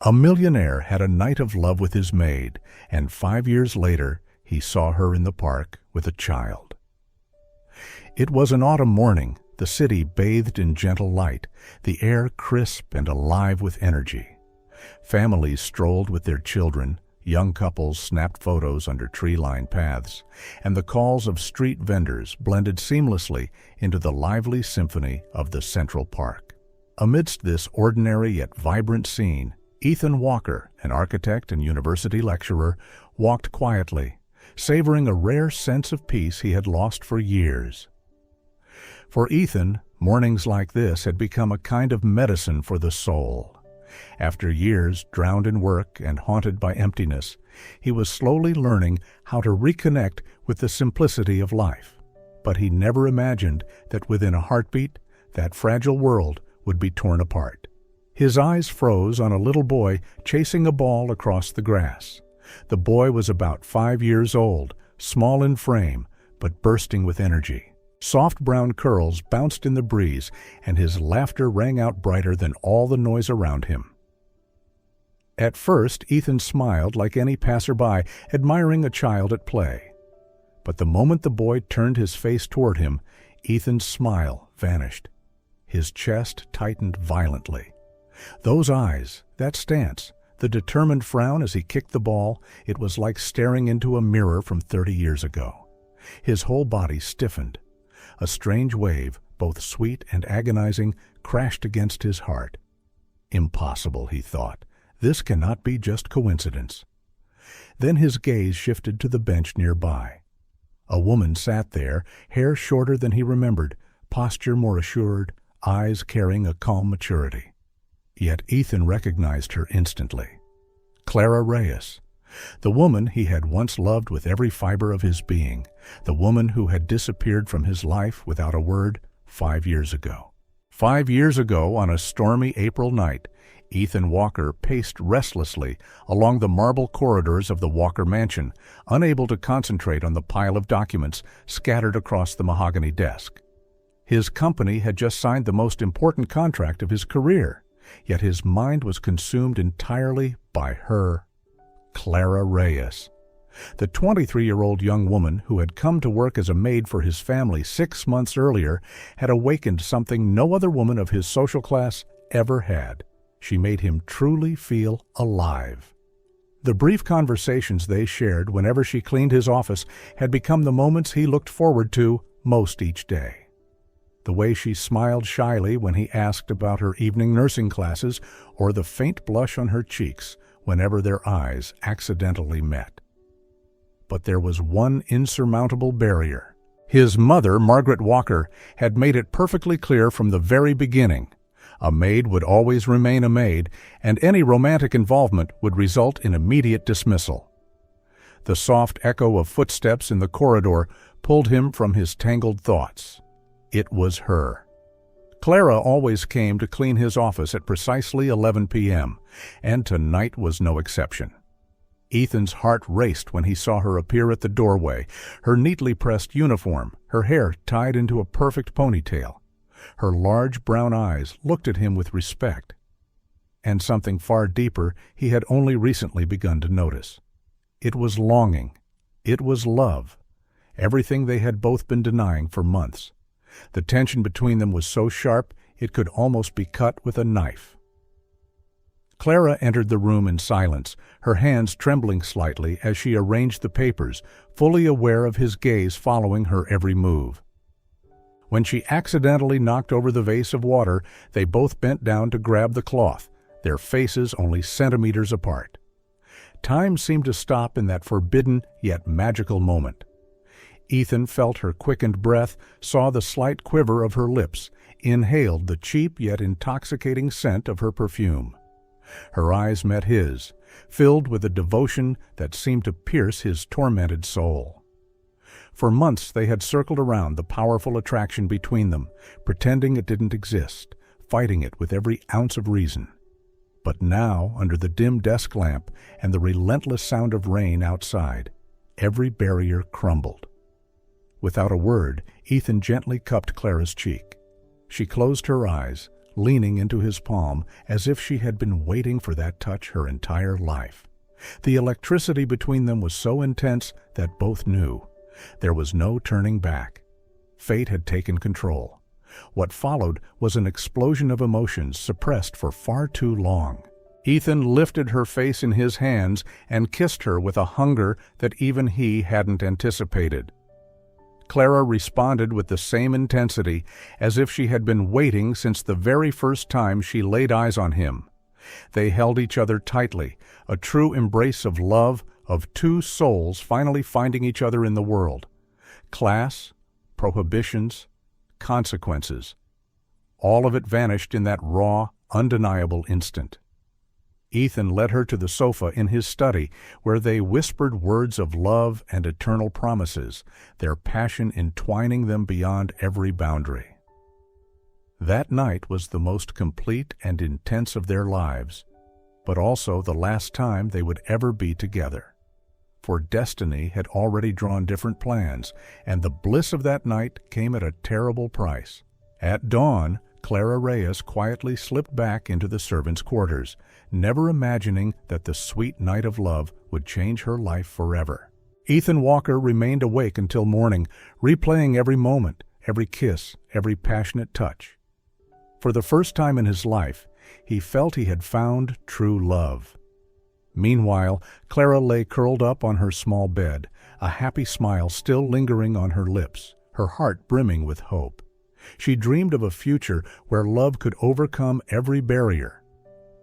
A millionaire had a night of love with his maid, and 5 years later he saw her in the park with a child. It was an autumn morning, the city bathed in gentle light, the air crisp and alive with energy. Families strolled with their children, young couples snapped photos under tree-lined paths, and the calls of street vendors blended seamlessly into the lively symphony of the Central Park. Amidst this ordinary yet vibrant scene, Ethan Walker, an architect and university lecturer, walked quietly, savoring a rare sense of peace he had lost for years. For Ethan, mornings like this had become a kind of medicine for the soul. After years drowned in work and haunted by emptiness, he was slowly learning how to reconnect with the simplicity of life. But he never imagined that within a heartbeat, that fragile world would be torn apart. His eyes froze on a little boy chasing a ball across the grass. The boy was about 5 years old, small in frame, but bursting with energy. Soft brown curls bounced in the breeze, and his laughter rang out brighter than all the noise around him. At first, Ethan smiled like any passerby, admiring a child at play. But the moment the boy turned his face toward him, Ethan's smile vanished. His chest tightened violently. Those eyes, that stance, the determined frown as he kicked the ball, it was like staring into a mirror from 30 years ago. His whole body stiffened. A strange wave, both sweet and agonizing, crashed against his heart. Impossible, he thought. This cannot be just coincidence. Then his gaze shifted to the bench nearby. A woman sat there, hair shorter than he remembered, posture more assured, eyes carrying a calm maturity. Yet Ethan recognized her instantly. Clara Reyes, the woman he had once loved with every fiber of his being, the woman who had disappeared from his life without a word 5 years ago. 5 years ago, on a stormy April night, Ethan Walker paced restlessly along the marble corridors of the Walker mansion, unable to concentrate on the pile of documents scattered across the mahogany desk. His company had just signed the most important contract of his career, yet his mind was consumed entirely by her, Clara Reyes. The 23-year-old young woman who had come to work as a maid for his family 6 months earlier had awakened something no other woman of his social class ever had. She made him truly feel alive. The brief conversations they shared whenever she cleaned his office had become the moments he looked forward to most each day. The way she smiled shyly when he asked about her evening nursing classes, or the faint blush on her cheeks whenever their eyes accidentally met. But there was one insurmountable barrier. His mother, Margaret Walker, had made it perfectly clear from the very beginning. A maid would always remain a maid, and any romantic involvement would result in immediate dismissal. The soft echo of footsteps in the corridor pulled him from his tangled thoughts. It was her. Clara always came to clean his office at precisely 11 p.m., and tonight was no exception. Ethan's heart raced when he saw her appear at the doorway, her neatly pressed uniform, her hair tied into a perfect ponytail. Her large brown eyes looked at him with respect, and something far deeper he had only recently begun to notice. It was longing. It was love. Everything they had both been denying for months. The tension between them was so sharp it could almost be cut with a knife. Clara entered the room in silence, her hands trembling slightly as she arranged the papers, fully aware of his gaze following her every move. When she accidentally knocked over the vase of water, they both bent down to grab the cloth, their faces only centimeters apart. Time seemed to stop in that forbidden yet magical moment. Ethan felt her quickened breath, saw the slight quiver of her lips, inhaled the cheap yet intoxicating scent of her perfume. Her eyes met his, filled with a devotion that seemed to pierce his tormented soul. For months they had circled around the powerful attraction between them, pretending it didn't exist, fighting it with every ounce of reason. But now, under the dim desk lamp and the relentless sound of rain outside, every barrier crumbled. Without a word, Ethan gently cupped Clara's cheek. She closed her eyes, leaning into his palm as if she had been waiting for that touch her entire life. The electricity between them was so intense that both knew there was no turning back. Fate had taken control. What followed was an explosion of emotions suppressed for far too long. Ethan lifted her face in his hands and kissed her with a hunger that even he hadn't anticipated. Clara responded with the same intensity, as if she had been waiting since the very first time she laid eyes on him. They held each other tightly, a true embrace of love, of two souls finally finding each other in the world. Class, prohibitions, consequences. All of it vanished in that raw, undeniable instant. Ethan led her to the sofa in his study, where they whispered words of love and eternal promises, their passion entwining them beyond every boundary. That night was the most complete and intense of their lives, but also the last time they would ever be together. For destiny had already drawn different plans, and the bliss of that night came at a terrible price. At dawn, Clara Reyes quietly slipped back into the servants' quarters, never imagining that the sweet night of love would change her life forever. Ethan Walker remained awake until morning, replaying every moment, every kiss, every passionate touch. For the first time in his life, he felt he had found true love. Meanwhile, Clara lay curled up on her small bed, a happy smile still lingering on her lips, her heart brimming with hope. She dreamed of a future where love could overcome every barrier.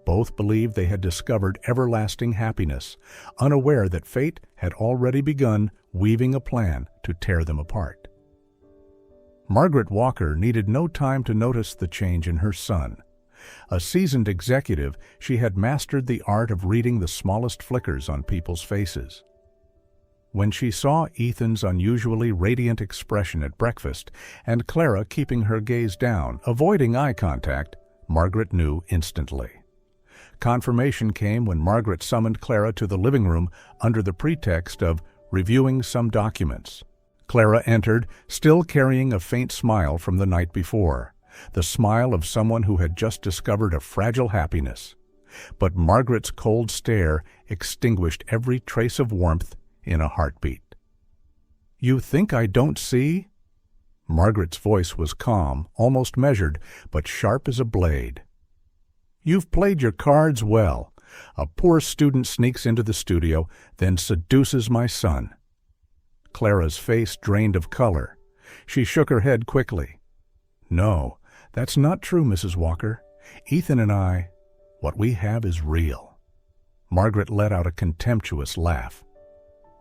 Both believed they had discovered everlasting happiness, unaware that fate had already begun weaving a plan to tear them apart. Margaret Walker needed no time to notice the change in her son. A seasoned executive, she had mastered the art of reading the smallest flickers on people's faces. When she saw Ethan's unusually radiant expression at breakfast and Clara keeping her gaze down, avoiding eye contact, Margaret knew instantly. Confirmation came when Margaret summoned Clara to the living room under the pretext of reviewing some documents. Clara entered, still carrying a faint smile from the night before, the smile of someone who had just discovered a fragile happiness. But Margaret's cold stare extinguished every trace of warmth in a heartbeat. "You think I don't see?" Margaret's voice was calm, almost measured, but sharp as a blade. "You've played your cards well. A poor student sneaks into the studio, then seduces my son." Clara's face drained of color. She shook her head quickly. "No, that's not true, Mrs. Walker. Ethan and I, what we have is real." Margaret let out a contemptuous laugh.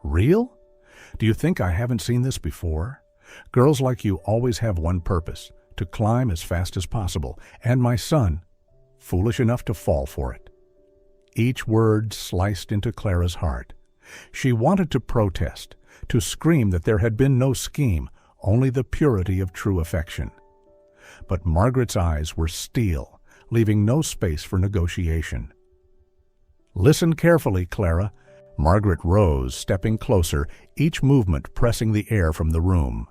"Real? Do you think I haven't seen this before? Girls like you always have one purpose, to climb as fast as possible, and my son, foolish enough to fall for it." Each word sliced into Clara's heart. She wanted to protest, to scream that there had been no scheme, only the purity of true affection. But Margaret's eyes were steel, leaving no space for negotiation. "Listen carefully, Clara." Margaret rose, stepping closer, each movement pressing the air from the room.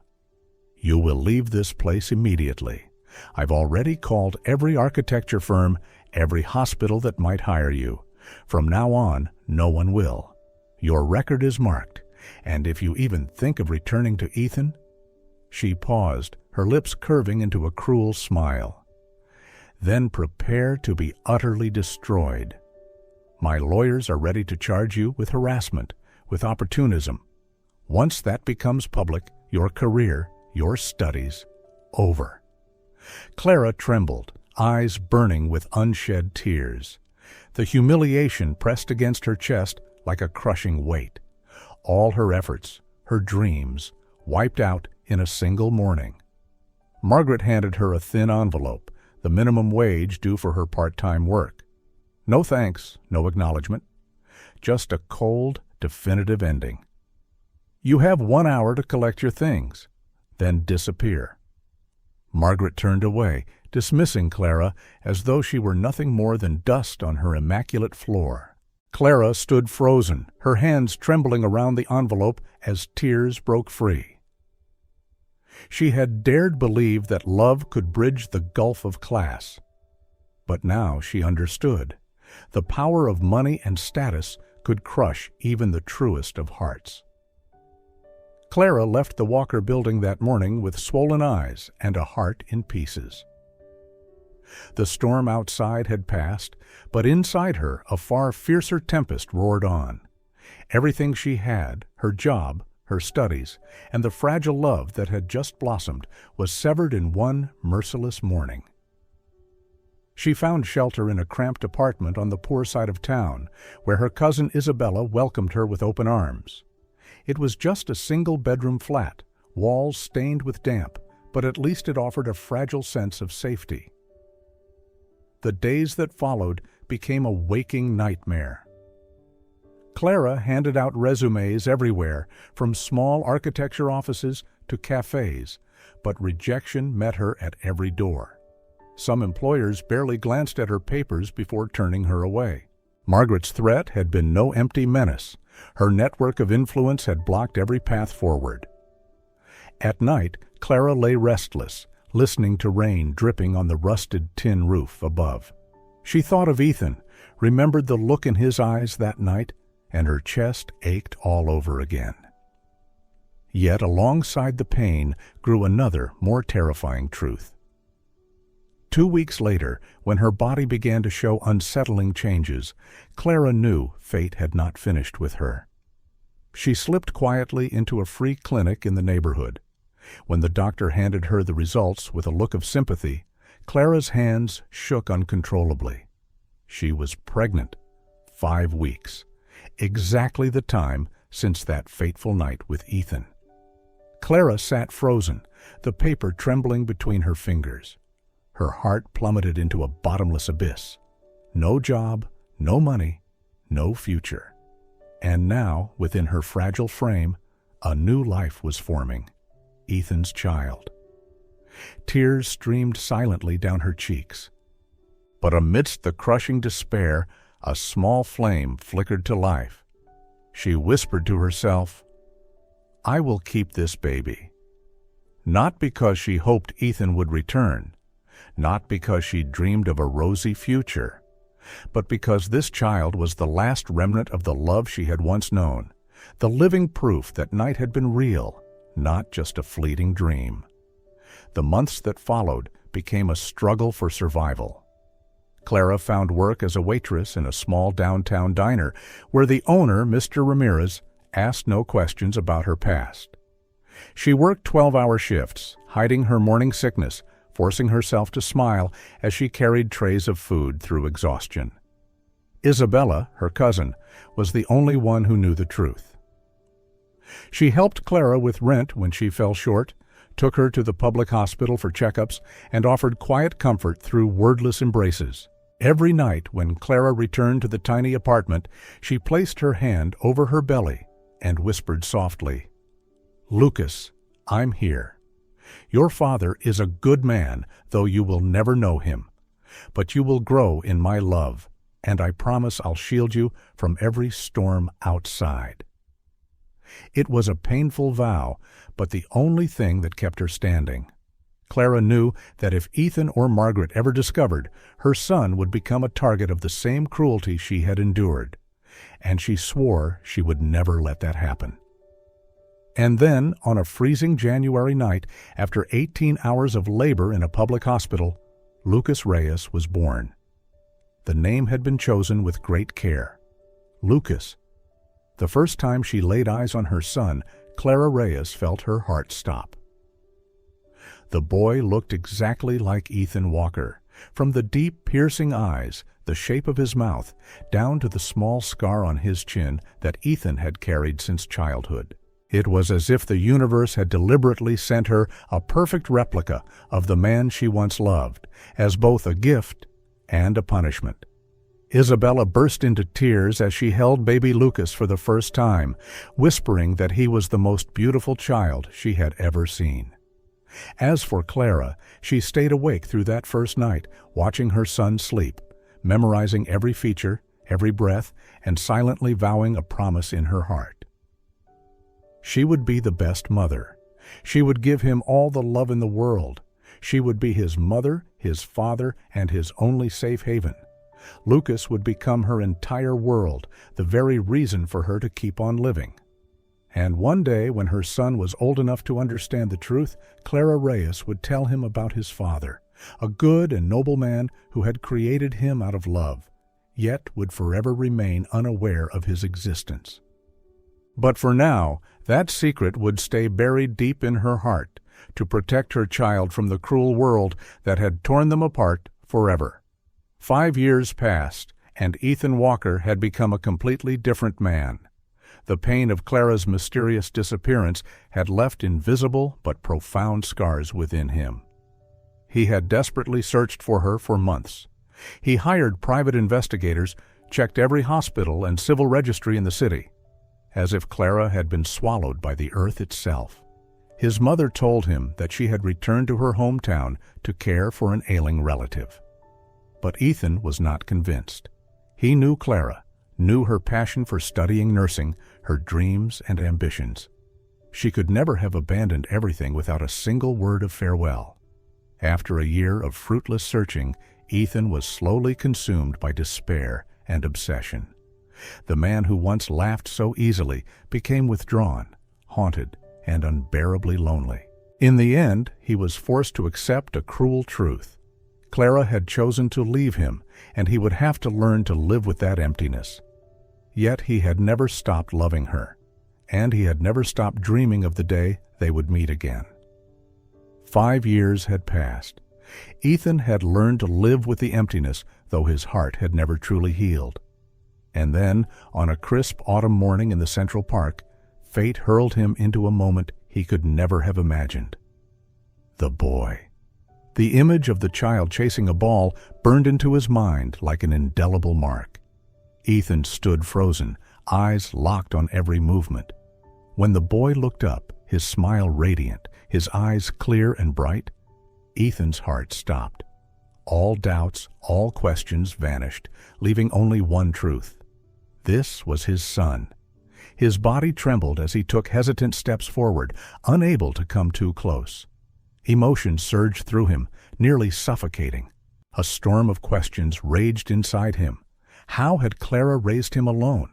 "You will leave this place immediately. I've already called every architecture firm, every hospital that might hire you. From now on, no one will. Your record is marked, and if you even think of returning to Ethan—" She paused, her lips curving into a cruel smile. "Then prepare to be utterly destroyed. My lawyers are ready to charge you with harassment, with opportunism. Once that becomes public, your career, your studies, over." Clara trembled, eyes burning with unshed tears. The humiliation pressed against her chest like a crushing weight. All her efforts, her dreams, wiped out in a single morning. Margaret handed her a thin envelope, the minimum wage due for her part-time work. No thanks, no acknowledgement. Just a cold, definitive ending. "You have 1 hour to collect your things, then disappear." Margaret turned away, dismissing Clara as though she were nothing more than dust on her immaculate floor. Clara stood frozen, her hands trembling around the envelope as tears broke free. She had dared believe that love could bridge the gulf of class. But now she understood. The power of money and status could crush even the truest of hearts. Clara left the Walker building that morning with swollen eyes and a heart in pieces. The storm outside had passed, but inside her a far fiercer tempest roared on. Everything she had, her job, her studies, and the fragile love that had just blossomed, was severed in one merciless morning. She found shelter in a cramped apartment on the poor side of town, where her cousin Isabella welcomed her with open arms. It was just a single-bedroom flat, walls stained with damp, but at least it offered a fragile sense of safety. The days that followed became a waking nightmare. Clara handed out resumes everywhere, from small architecture offices to cafes, but rejection met her at every door. Some employers barely glanced at her papers before turning her away. Margaret's threat had been no empty menace. Her network of influence had blocked every path forward. At night, Clara lay restless, listening to rain dripping on the rusted tin roof above. She thought of Ethan, remembered the look in his eyes that night, and her chest ached all over again. Yet alongside the pain grew another, more terrifying truth. 2 weeks later, when her body began to show unsettling changes, Clara knew fate had not finished with her. She slipped quietly into a free clinic in the neighborhood. When the doctor handed her the results with a look of sympathy, Clara's hands shook uncontrollably. She was pregnant. 5 weeks. Exactly the time since that fateful night with Ethan. Clara sat frozen, the paper trembling between her fingers. Her heart plummeted into a bottomless abyss. No job, no money, no future. And now, within her fragile frame, a new life was forming. Ethan's child. Tears streamed silently down her cheeks. But amidst the crushing despair, a small flame flickered to life. She whispered to herself, "I will keep this baby." Not because she hoped Ethan would return, not because she dreamed of a rosy future, but because this child was the last remnant of the love she had once known, the living proof that night had been real, not just a fleeting dream. The months that followed became a struggle for survival. Clara found work as a waitress in a small downtown diner where the owner, Mr. Ramirez, asked no questions about her past. She worked 12-hour shifts, hiding her morning sickness, forcing herself to smile as she carried trays of food through exhaustion. Isabella, her cousin, was the only one who knew the truth. She helped Clara with rent when she fell short, took her to the public hospital for checkups, and offered quiet comfort through wordless embraces. Every night when Clara returned to the tiny apartment, she placed her hand over her belly and whispered softly, "Lucas, I'm here. Your father is a good man, though you will never know him. But you will grow in my love, and I promise I'll shield you from every storm outside." It was a painful vow, but the only thing that kept her standing. Clara knew that if Ethan or Margaret ever discovered, her son would become a target of the same cruelty she had endured, and she swore she would never let that happen. And then, on a freezing January night, after 18 hours of labor in a public hospital, Lucas Reyes was born. The name had been chosen with great care. Lucas. The first time she laid eyes on her son, Clara Reyes felt her heart stop. The boy looked exactly like Ethan Walker, from the deep, piercing eyes, the shape of his mouth, down to the small scar on his chin that Ethan had carried since childhood. It was as if the universe had deliberately sent her a perfect replica of the man she once loved, as both a gift and a punishment. Isabella burst into tears as she held baby Lucas for the first time, whispering that he was the most beautiful child she had ever seen. As for Clara, she stayed awake through that first night, watching her son sleep, memorizing every feature, every breath, and silently vowing a promise in her heart. She would be the best mother. She would give him all the love in the world. She would be his mother, his father, and his only safe haven. Lucas would become her entire world, the very reason for her to keep on living. And one day, when her son was old enough to understand the truth, Clara Reyes would tell him about his father, a good and noble man who had created him out of love, yet would forever remain unaware of his existence. But for now, that secret would stay buried deep in her heart, to protect her child from the cruel world that had torn them apart forever. 5 years passed, and Ethan Walker had become a completely different man. The pain of Clara's mysterious disappearance had left invisible but profound scars within him. He had desperately searched for her for months. He hired private investigators, checked every hospital and civil registry in the city, as if Clara had been swallowed by the earth itself. His mother told him that she had returned to her hometown to care for an ailing relative. But Ethan was not convinced. He knew Clara, knew her passion for studying nursing, her dreams and ambitions. She could never have abandoned everything without a single word of farewell. After a year of fruitless searching, Ethan was slowly consumed by despair and obsession. The man who once laughed so easily became withdrawn, haunted, and unbearably lonely. In the end, he was forced to accept a cruel truth. Clara had chosen to leave him, and he would have to learn to live with that emptiness. Yet he had never stopped loving her, and he had never stopped dreaming of the day they would meet again. 5 years had passed. Ethan had learned to live with the emptiness, though his heart had never truly healed. And then, on a crisp autumn morning in the Central Park, fate hurled him into a moment he could never have imagined. The boy. The image of the child chasing a ball burned into his mind like an indelible mark. Ethan stood frozen, eyes locked on every movement. When the boy looked up, his smile radiant, his eyes clear and bright, Ethan's heart stopped. All doubts, all questions vanished, leaving only one truth. This was his son. His body trembled as he took hesitant steps forward, unable to come too close. Emotion surged through him, nearly suffocating. A storm of questions raged inside him. How had Clara raised him alone?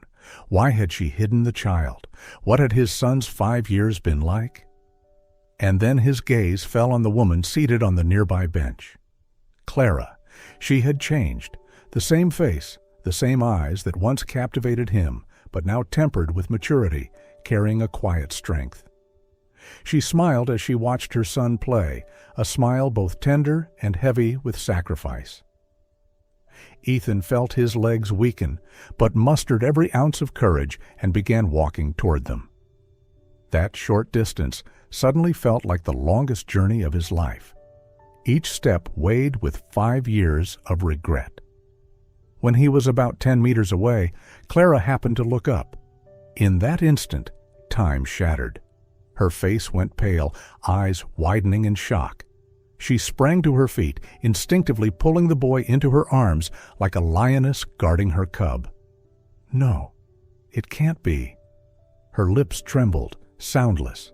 Why had she hidden the child? What had his son's 5 years been like? And then his gaze fell on the woman seated on the nearby bench. Clara. She had changed. The same face, the same eyes that once captivated him, but now tempered with maturity, carrying a quiet strength. She smiled as she watched her son play, a smile both tender and heavy with sacrifice. Ethan felt his legs weaken, but mustered every ounce of courage and began walking toward them. That short distance suddenly felt like the longest journey of his life. Each step weighed with 5 years of regret. When he was about 10 meters away, Clara happened to look up. In that instant, time shattered. Her face went pale, eyes widening in shock. She sprang to her feet, instinctively pulling the boy into her arms like a lioness guarding her cub. No, it can't be. Her lips trembled, soundless.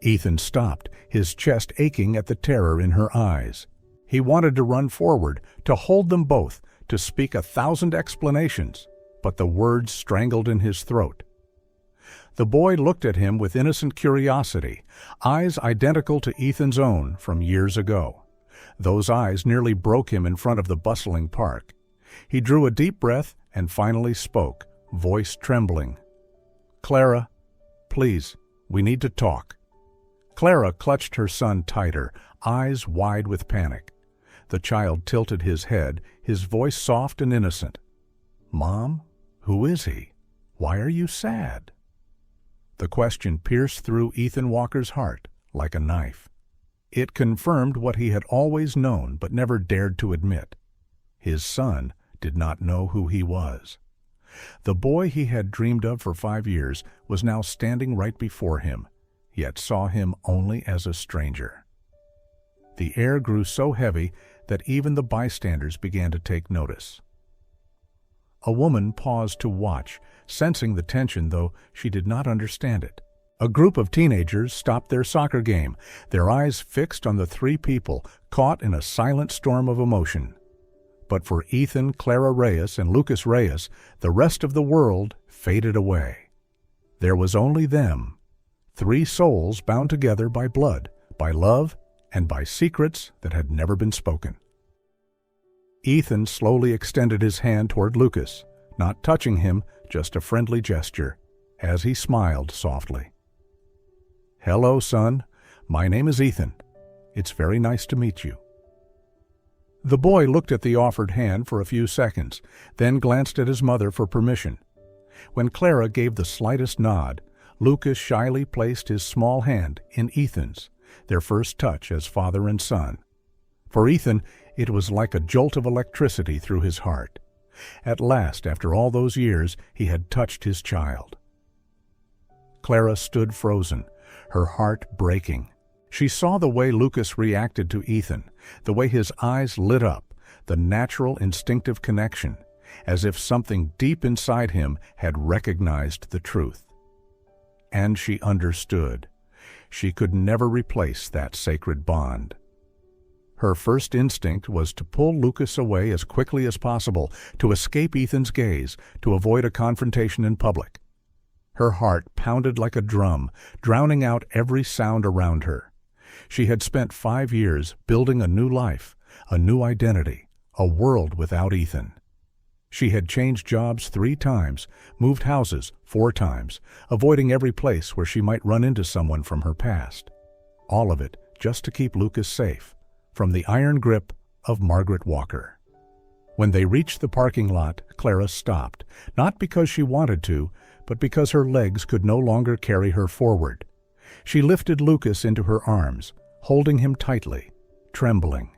Ethan stopped, his chest aching at the terror in her eyes. He wanted to run forward, to hold them both, to speak 1,000 explanations, but the words strangled in his throat. The boy looked at him with innocent curiosity, eyes identical to Ethan's own from years ago. Those eyes nearly broke him in front of the bustling park. He drew a deep breath and finally spoke, voice trembling. "Clara, please, we need to talk." Clara clutched her son tighter, eyes wide with panic. The child tilted his head, his voice soft and innocent. "Mom, who is he? Why are you sad?" The question pierced through Ethan Walker's heart like a knife. It confirmed what he had always known but never dared to admit. His son did not know who he was. The boy he had dreamed of for 5 years was now standing right before him, yet saw him only as a stranger. The air grew so heavy that even the bystanders began to take notice. A woman paused to watch, sensing the tension though she did not understand it. A group of teenagers stopped their soccer game, their eyes fixed on the three people caught in a silent storm of emotion. But for Ethan, Clara Reyes, and Lucas Reyes, the rest of the world faded away. There was only them, three souls bound together by blood, by love, and by secrets that had never been spoken. Ethan slowly extended his hand toward Lucas, not touching him, just a friendly gesture, as he smiled softly. "Hello, son. My name is Ethan. It's very nice to meet you." The boy looked at the offered hand for a few seconds, then glanced at his mother for permission. When Clara gave the slightest nod, Lucas shyly placed his small hand in Ethan's, their first touch as father and son. For Ethan, it was like a jolt of electricity through his heart. At last, after all those years, he had touched his child. Clara stood frozen, her heart breaking. She saw the way Lucas reacted to Ethan, the way his eyes lit up, the natural instinctive connection, as if something deep inside him had recognized the truth. And she understood. She could never replace that sacred bond. Her first instinct was to pull Lucas away as quickly as possible, to escape Ethan's gaze, to avoid a confrontation in public. Her heart pounded like a drum, drowning out every sound around her. She had spent 5 years building a new life, a new identity, a world without Ethan. She had changed jobs 3 times, moved houses 4 times, avoiding every place where she might run into someone from her past. All of it just to keep Lucas safe from the iron grip of Margaret Walker. When they reached the parking lot, Clara stopped, not because she wanted to, but because her legs could no longer carry her forward. She lifted Lucas into her arms, holding him tightly, trembling.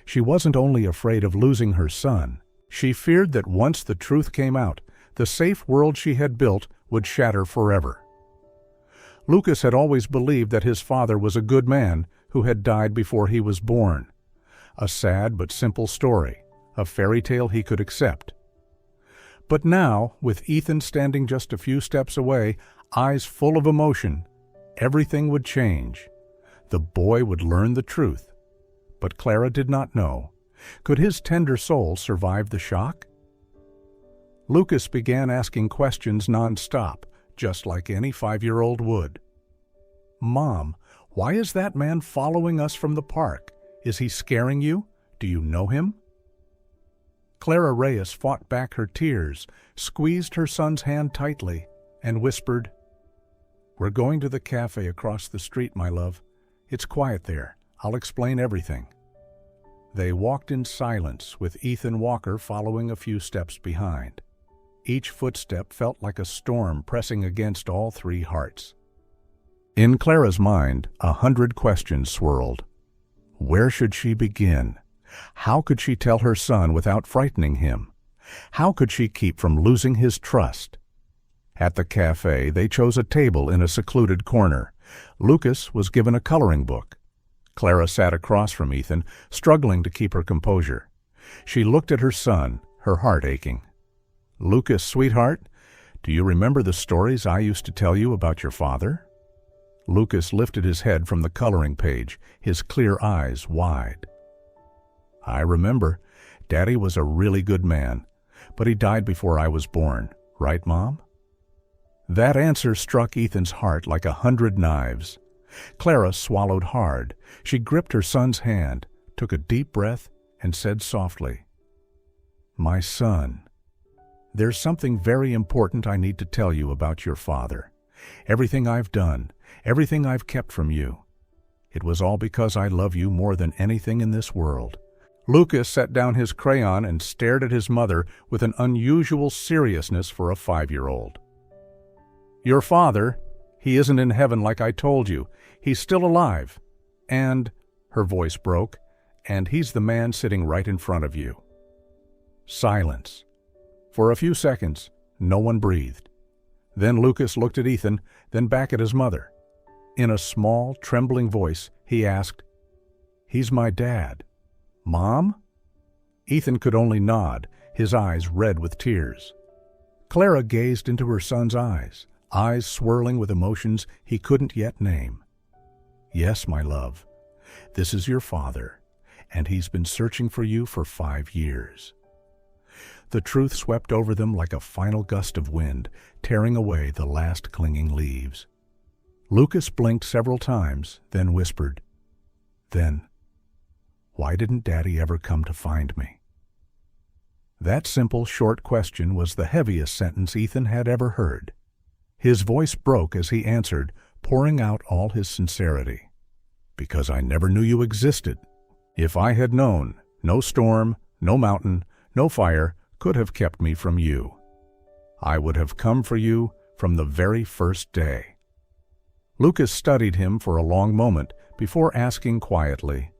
She wasn't only afraid of losing her son, she feared that once the truth came out, the safe world she had built would shatter forever. Lucas had always believed that his father was a good man who had died before he was born. A sad but simple story, a fairy tale he could accept. But now, with Ethan standing just a few steps away, eyes full of emotion, everything would change. The boy would learn the truth. But Clara did not know. Could his tender soul survive the shock? Lucas began asking questions non-stop, just like any 5-year-old would. "Mom, why is that man following us from the park? Is he scaring you? Do you know him?" Clara Reyes fought back her tears, squeezed her son's hand tightly, and whispered, "We're going to the cafe across the street, my love. It's quiet there. I'll explain everything." They walked in silence, with Ethan Walker following a few steps behind. Each footstep felt like a storm pressing against all 3 hearts. In Clara's mind, 100 questions swirled. Where should she begin? How could she tell her son without frightening him? How could she keep from losing his trust? At the cafe, they chose a table in a secluded corner. Lucas was given a coloring book. Clara sat across from Ethan, struggling to keep her composure. She looked at her son, her heart aching. "Lucas, sweetheart, do you remember the stories I used to tell you about your father?" Lucas lifted his head from the coloring page, his clear eyes wide. "I remember. Daddy was a really good man, but he died before I was born. Right, Mom?" That answer struck Ethan's heart like 100 knives. Clara swallowed hard. She gripped her son's hand, took a deep breath, and said softly, "My son, there's something very important I need to tell you about your father. Everything I've done, everything I've kept from you. It was all because I love you more than anything in this world." Lucas set down his crayon and stared at his mother with an unusual seriousness for a 5-year-old. "Your father, he isn't in heaven like I told you. He's still alive. And," her voice broke, "and he's the man sitting right in front of you." Silence. For a few seconds, no one breathed. Then Lucas looked at Ethan, then back at his mother. In a small, trembling voice, he asked, "He's my dad. Mom?" Ethan could only nod, his eyes red with tears. Clara gazed into her son's eyes, eyes swirling with emotions he couldn't yet name. "Yes, my love, this is your father, and he's been searching for you for 5 years." The truth swept over them like a final gust of wind, tearing away the last clinging leaves. Lucas blinked several times, then whispered, "Then, why didn't Daddy ever come to find me?" That simple, short question was the heaviest sentence Ethan had ever heard. His voice broke as he answered, pouring out all his sincerity. "Because I never knew you existed. If I had known, no storm, no mountain, no fire could have kept me from you. I would have come for you from the very first day." Lucas studied him for a long moment before asking quietly,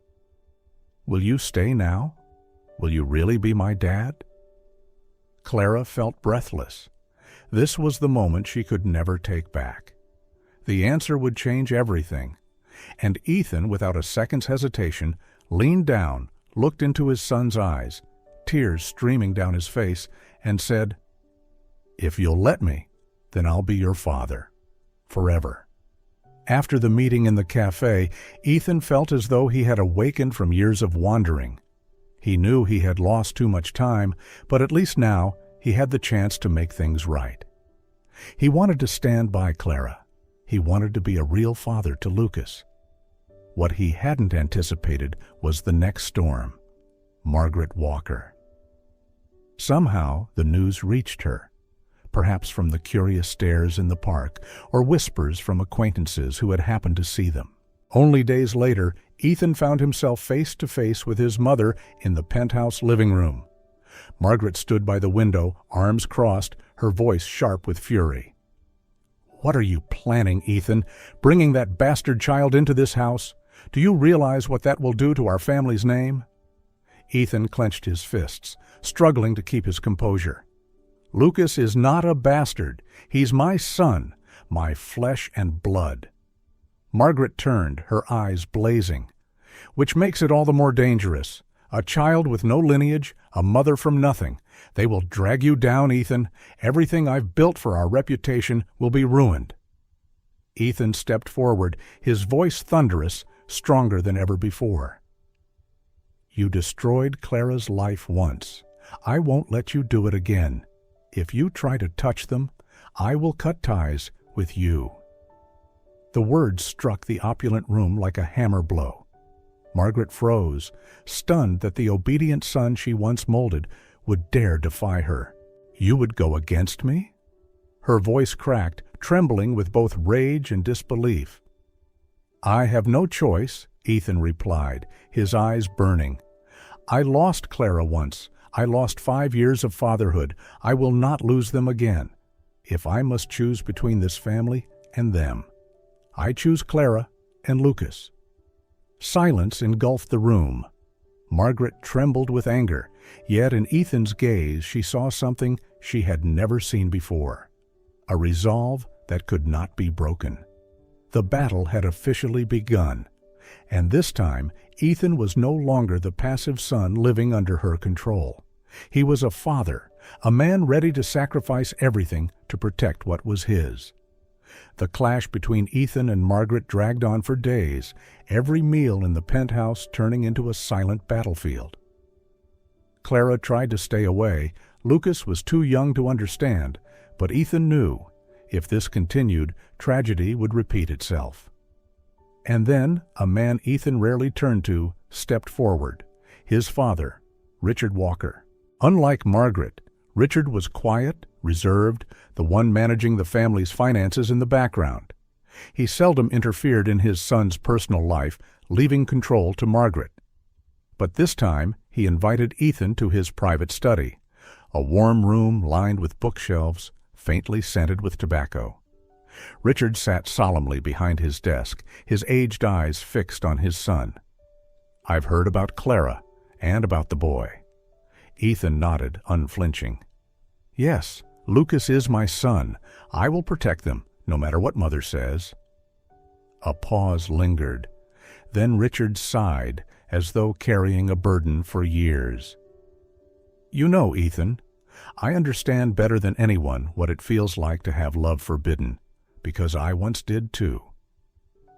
"Will you stay now? Will you really be my dad?" Clara felt breathless. This was the moment she could never take back. The answer would change everything, and Ethan, without a second's hesitation, leaned down, looked into his son's eyes, tears streaming down his face, and said, "If you'll let me, then I'll be your father, forever." After the meeting in the cafe, Ethan felt as though he had awakened from years of wandering. He knew he had lost too much time, but at least now he had the chance to make things right. He wanted to stand by Clara. He wanted to be a real father to Lucas. What he hadn't anticipated was the next storm, Margaret Walker. Somehow the news reached her, perhaps from the curious stares in the park or whispers from acquaintances who had happened to see them. Only days later, Ethan found himself face to face with his mother in the penthouse living room. Margaret stood by the window, arms crossed, her voice sharp with fury. "What are you planning, Ethan? Bringing that bastard child into this house? Do you realize what that will do to our family's name?" Ethan clenched his fists, struggling to keep his composure. "Lucas is not a bastard. He's my son, my flesh and blood." Margaret turned, her eyes blazing. "Which makes it all the more dangerous. A child with no lineage, a mother from nothing. They will drag you down, Ethan. Everything I've built for our reputation will be ruined." Ethan stepped forward, his voice thunderous, stronger than ever before. "You destroyed Clara's life once. I won't let you do it again. If you try to touch them, I will cut ties with you." The words struck the opulent room like a hammer blow. Margaret froze, stunned that the obedient son she once molded would dare defy her. "You would go against me?" Her voice cracked, trembling with both rage and disbelief. "I have no choice," Ethan replied, his eyes burning. "I lost Clara once. I lost 5 years of fatherhood. I will not lose them again. If I must choose between this family and them, I choose Clara and Lucas." Silence engulfed the room. Margaret trembled with anger, yet in Ethan's gaze she saw something she had never seen before, a resolve that could not be broken. The battle had officially begun, and this time Ethan was no longer the passive son living under her control. He was a father, a man ready to sacrifice everything to protect what was his. The clash between Ethan and Margaret dragged on for days, every meal in the penthouse turning into a silent battlefield. Clara tried to stay away. Lucas was too young to understand, but Ethan knew, if this continued, tragedy would repeat itself. And then a man Ethan rarely turned to stepped forward, his father, Richard Walker. Unlike Margaret, Richard was quiet, reserved, the one managing the family's finances in the background. He seldom interfered in his son's personal life, leaving control to Margaret. But this time he invited Ethan to his private study, a warm room lined with bookshelves, faintly scented with tobacco. Richard sat solemnly behind his desk, his aged eyes fixed on his son. "I've heard about Clara and about the boy." Ethan nodded, unflinching. "Yes, Lucas is my son. I will protect them, no matter what Mother says." A pause lingered. Then Richard sighed, as though carrying a burden for years. "You know, Ethan, I understand better than anyone what it feels like to have love forbidden," because I once did too."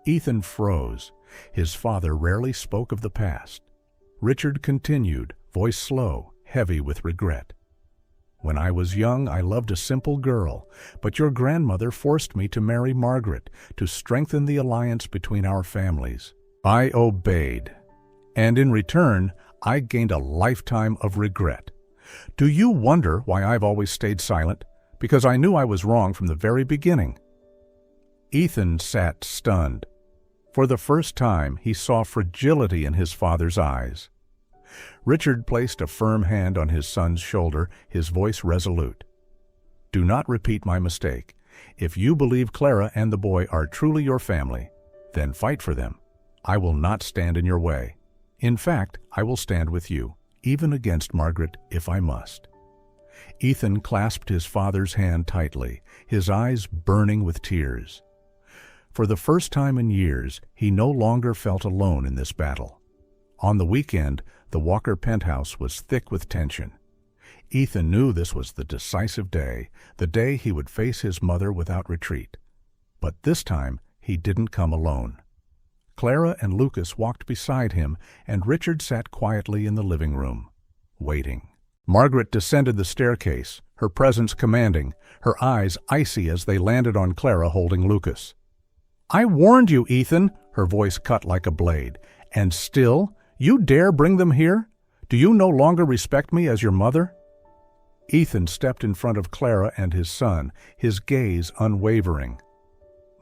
Ethan froze. His father rarely spoke of the past. Richard continued, voice slow, heavy with regret. "When I was young, I loved a simple girl, but your grandmother forced me to marry Margaret to strengthen the alliance between our families. I obeyed, and in return, I gained a lifetime of regret. Do you wonder why I've always stayed silent? Because I knew I was wrong from the very beginning." Ethan sat stunned. For the first time, he saw fragility in his father's eyes. Richard placed a firm hand on his son's shoulder, his voice resolute. "Do not repeat my mistake. If you believe Clara and the boy are truly your family, then fight for them. I will not stand in your way. In fact, I will stand with you, even against Margaret if I must." Ethan clasped his father's hand tightly, his eyes burning with tears. For the first time in years, he no longer felt alone in this battle. On the weekend, the Walker penthouse was thick with tension. Ethan knew this was the decisive day, the day he would face his mother without retreat. But this time, he didn't come alone. Clara and Lucas walked beside him, and Richard sat quietly in the living room, waiting. Margaret descended the staircase, her presence commanding, her eyes icy as they landed on Clara holding Lucas. "I warned you, Ethan," her voice cut like a blade. "And still, you dare bring them here? Do you no longer respect me as your mother?" Ethan stepped in front of Clara and his son, his gaze unwavering.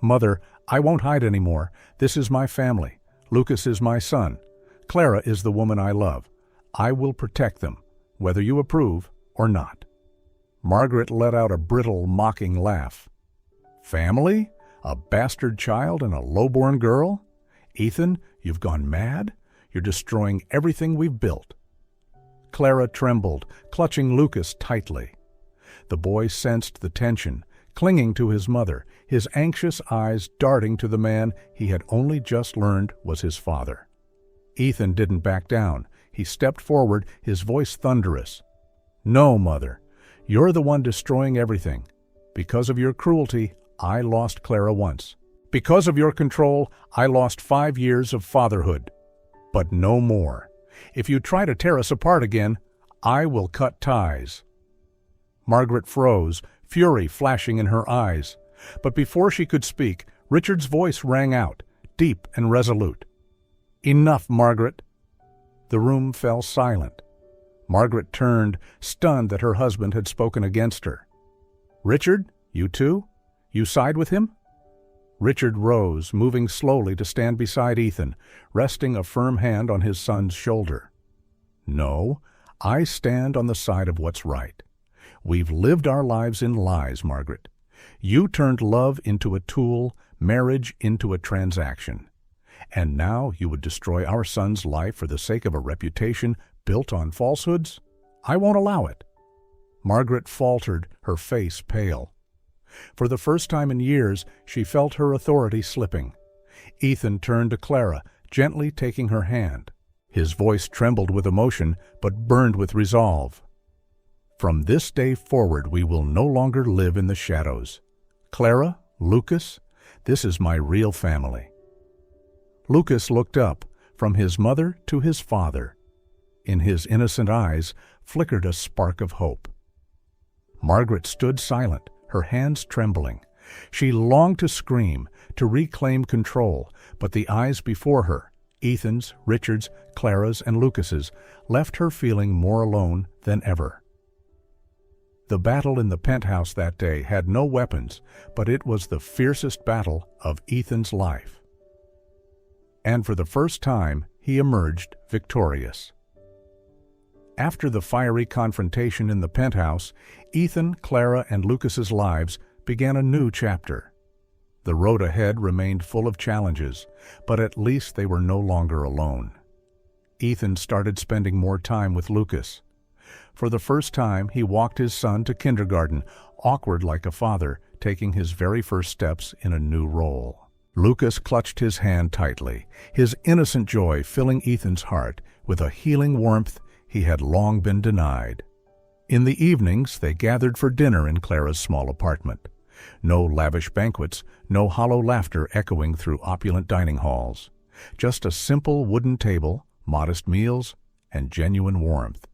"Mother, I won't hide anymore. This is my family. Lucas is my son. Clara is the woman I love. I will protect them, whether you approve or not." Margaret let out a brittle, mocking laugh. "Family? A bastard child and a lowborn girl? Ethan, you've gone mad? You're destroying everything we've built." Clara trembled, clutching Lucas tightly. The boy sensed the tension, clinging to his mother, his anxious eyes darting to the man he had only just learned was his father. Ethan didn't back down. He stepped forward, his voice thunderous. "No, Mother. You're the one destroying everything. Because of your cruelty, I lost Clara once. Because of your control, I lost 5 years of fatherhood. But no more. If you try to tear us apart again, I will cut ties." Margaret froze, fury flashing in her eyes. But before she could speak, Richard's voice rang out, deep and resolute. "Enough, Margaret." The room fell silent. Margaret turned, stunned that her husband had spoken against her. "Richard, you too? You side with him?" Richard rose, moving slowly to stand beside Ethan, resting a firm hand on his son's shoulder. "No, I stand on the side of what's right. We've lived our lives in lies, Margaret. You turned love into a tool, marriage into a transaction. And now you would destroy our son's life for the sake of a reputation built on falsehoods? I won't allow it." Margaret faltered, her face pale. For the first time in years, she felt her authority slipping. Ethan turned to Clara, gently taking her hand. His voice trembled with emotion, but burned with resolve. "From this day forward, we will no longer live in the shadows. Clara, Lucas, this is my real family." Lucas looked up, from his mother to his father. In his innocent eyes flickered a spark of hope. Margaret stood silent, her hands trembling. She longed to scream, to reclaim control, but the eyes before her, Ethan's, Richard's, Clara's, and Lucas's, left her feeling more alone than ever. The battle in the penthouse that day had no weapons, but it was the fiercest battle of Ethan's life. And for the first time, he emerged victorious. After the fiery confrontation in the penthouse, Ethan, Clara, and Lucas's lives began a new chapter. The road ahead remained full of challenges, but at least they were no longer alone. Ethan started spending more time with Lucas. For the first time, he walked his son to kindergarten, awkward like a father, taking his very first steps in a new role. Lucas clutched his hand tightly, his innocent joy filling Ethan's heart with a healing warmth he had long been denied. In the evenings, they gathered for dinner in Clara's small apartment. No lavish banquets, no hollow laughter echoing through opulent dining halls. Just a simple wooden table, modest meals, and genuine warmth.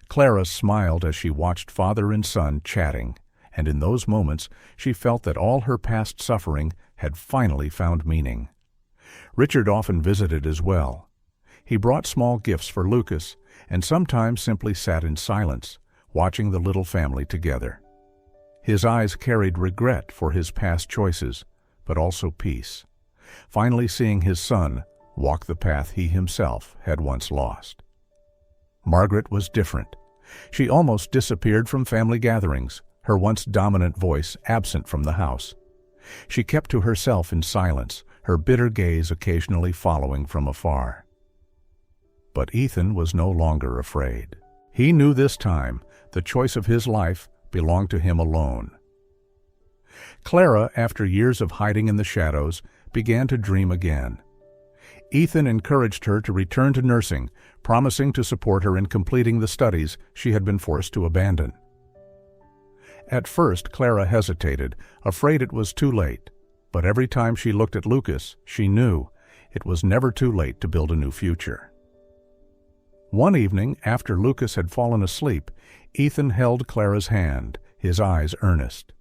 Clara smiled as she watched father and son chatting, and in those moments she felt that all her past suffering had finally found meaning. Richard often visited as well. He brought small gifts for Lucas, and sometimes simply sat in silence, watching the little family together. His eyes carried regret for his past choices, but also peace, finally seeing his son walk the path he himself had once lost. Margaret was different. She almost disappeared from family gatherings, her once dominant voice absent from the house. She kept to herself in silence, her bitter gaze occasionally following from afar. But Ethan was no longer afraid. He knew this time the choice of his life belonged to him alone. Clara, after years of hiding in the shadows, began to dream again. Ethan encouraged her to return to nursing, promising to support her in completing the studies she had been forced to abandon. At first, Clara hesitated, afraid it was too late, but every time she looked at Lucas, she knew it was never too late to build a new future. One evening, after Lucas had fallen asleep, Ethan held Clara's hand, his eyes earnest.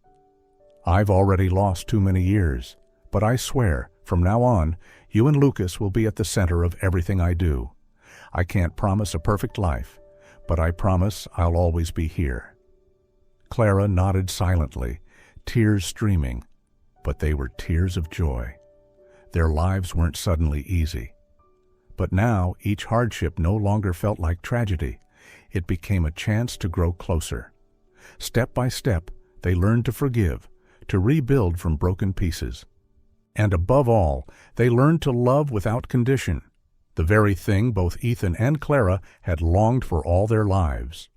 "I've already lost too many years, but I swear, from now on, you and Lucas will be at the center of everything I do. I can't promise a perfect life, but I promise I'll always be here." Clara nodded silently, tears streaming, but they were tears of joy. Their lives weren't suddenly easy. But now each hardship no longer felt like tragedy. It became a chance to grow closer. Step by step, they learned to forgive, to rebuild from broken pieces. And above all, they learned to love without condition, the very thing both Ethan and Clara had longed for all their lives.